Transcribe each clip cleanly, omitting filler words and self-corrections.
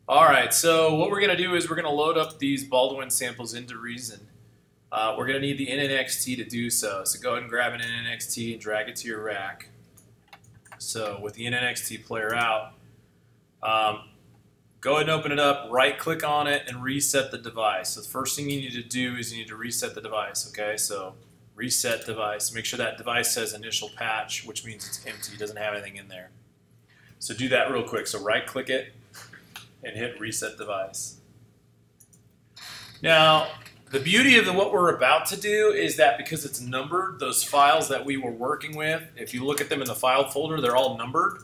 All right, so what we're going to do is we're going to load up these Baldwin samples into Reason. We're going to need the NNXT to do so. So go ahead and grab an NNXT and drag it to your rack. So with the NNXT player out, go ahead and open it up, right-click on it, and reset the device. So the first thing you need to do is you need to reset the device, okay? So reset device. Make sure that device says initial patch, which means it's empty. It doesn't have anything in there. So do that real quick. So right-click it and hit reset device. Now, the beauty of what we're about to do is that because it's numbered, those files that we were working with, if you look at them in the file folder, they're all numbered.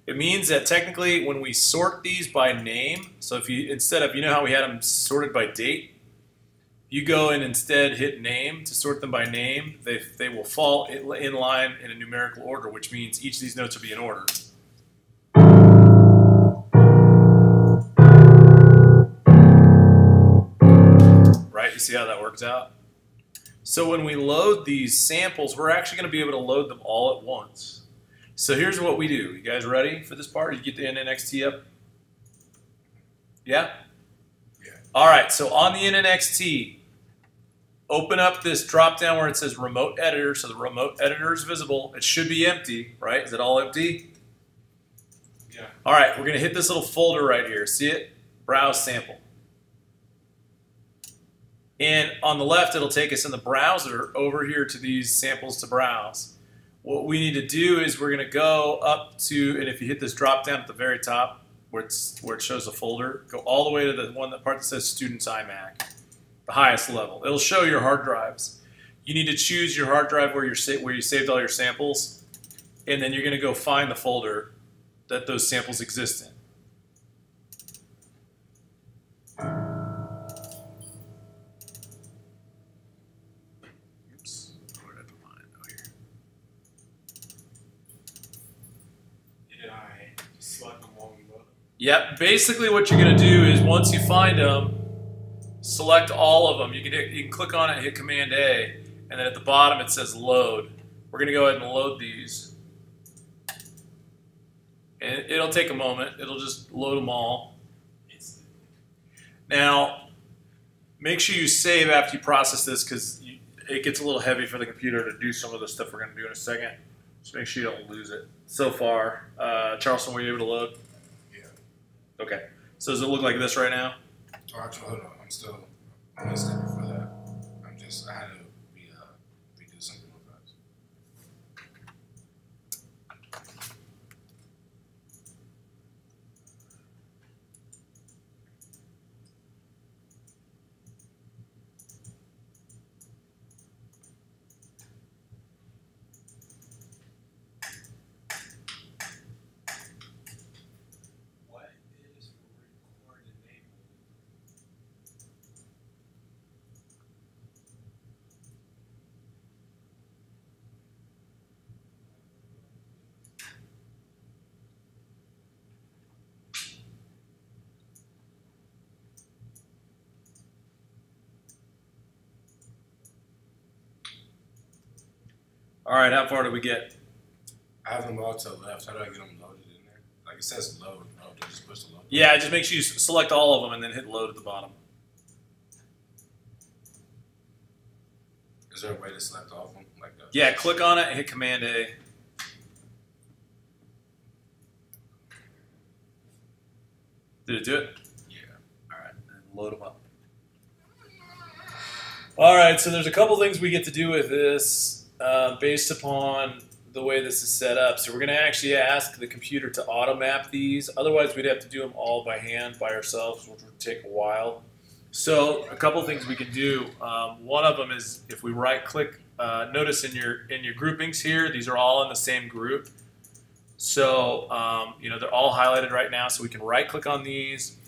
It means that technically when we sort these by name, so if you, instead of, you know how we had them sorted by date, you go and instead hit name to sort them by name, they will fall in line in a numerical order, which means each of these notes will be in order. Right, you see how that works out? So when we load these samples, we're actually going to be able to load them all at once. So here's what we do. You guys ready for this part? You get the NNXT up? Yeah? Yeah. All right, so on the NNXT, open up this drop down where it says Remote Editor. So the Remote Editor is visible. It should be empty, right? Is it all empty? Yeah. All right, we're going to hit this little folder right here. See it? Browse Sample. And on the left, it'll take us in the browser over here to these samples to browse. What we need to do is we're going to go up to, and if you hit this drop down at the very top where it shows the folder, go all the way to the part that says Students iMac, the highest level. It'll show your hard drives. You need to choose your hard drive where you saved all your samples, and then you're going to go find the folder that those samples exist in. Yep, basically what you're going to do is once you find them, select all of them. You can click on it and hit Command A, and then at the bottom it says load. We're going to go ahead and load these. And it'll take a moment. It'll just load them all. Now, make sure you save after you process this because it gets a little heavy for the computer to do some of the stuff we're going to do in a second. Just make sure you don't lose it. So far, Charleston, were you able to load? Okay, so does it look like this right now? Oh, actually, hold on. I'm one step before that. I had to redo something real fast. All right, how far did we get? I have them all to the left. How do I get them loaded in there? Like it says load. Oh, do I just push the load? Yeah, just make sure you select all of them and then hit load at the bottom. Is there a way to select all of them? Like that? Yeah, click on it and hit Command A. Did it do it? Yeah. All right, and load them up. All right, so there's a couple things we get to do with this based upon the way this is set up. So we're going to actually ask the computer to auto-map these. Otherwise, we'd have to do them all by hand, by ourselves, which would take a while. So a couple things we can do. One of them is if we right-click, notice in your groupings here, these are all in the same group. So you know, they're all highlighted right now, so we can right-click on these.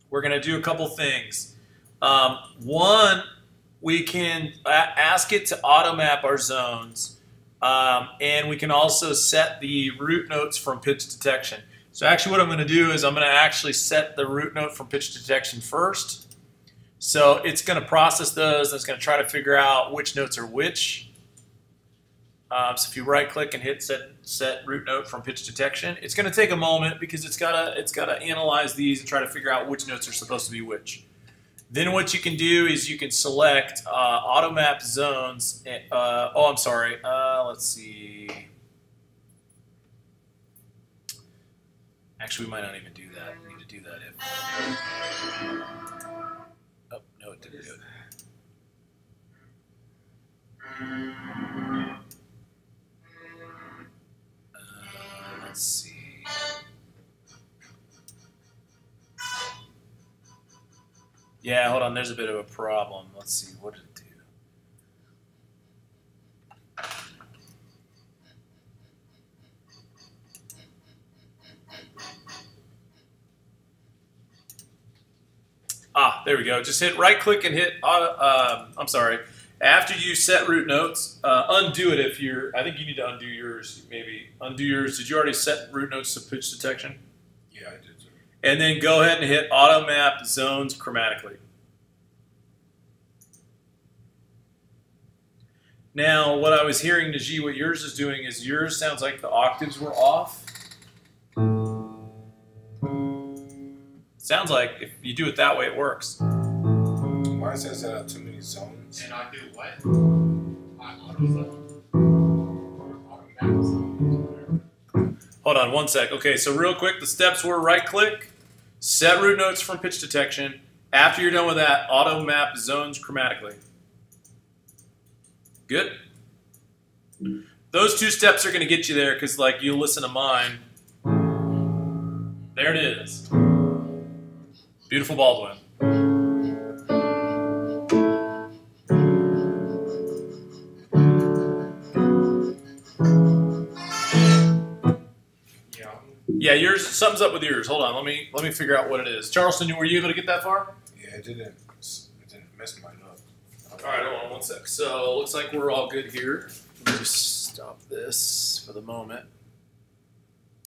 We're going to do a couple things. One, we can ask it to auto-map our zones, and we can also set the root notes from pitch detection. So actually what I'm going to do is I'm going to actually set the root note from pitch detection first. So it's going to process those, and it's going to try to figure out which notes are which. So if you right-click and hit set root note from pitch detection, it's going to take a moment because it's gotta analyze these and try to figure out which notes are supposed to be which. Then what you can do is you can select auto map zones. Oh, I'm sorry. Let's see. Actually, we might not even do that. We need to do that if. Oh no, it didn't do it. Let's see. Yeah, hold on. There's a bit of a problem. Let's see. What did it do? There we go. Just hit right-click and hit. I'm sorry. After you set root notes, undo it if you're. I think you need to undo yours. Maybe undo yours. Did you already set root notes to pitch detection? Yeah, I did. And then go ahead and hit auto map zones chromatically. Now, what I was hearing, Najee, what yours is doing is yours sounds like the octaves were off. Sounds like if you do it that way, it works. Mine says too many zones. And I do what? I auto zone. Hold on one sec. Okay, so real quick, the steps were right-click, set root notes from pitch detection. After you're done with that, auto map zones chromatically. Good? Those two steps are going to get you there because, like, you listen to mine. There it is. Beautiful Baldwin. Yeah, yours. Something's up with yours. Hold on. Let me figure out what it is. Charleston, were you able to get that far? Yeah, it didn't mess mine up. All right, hold on one sec. So it looks like we're all good here. Let me just stop this for the moment.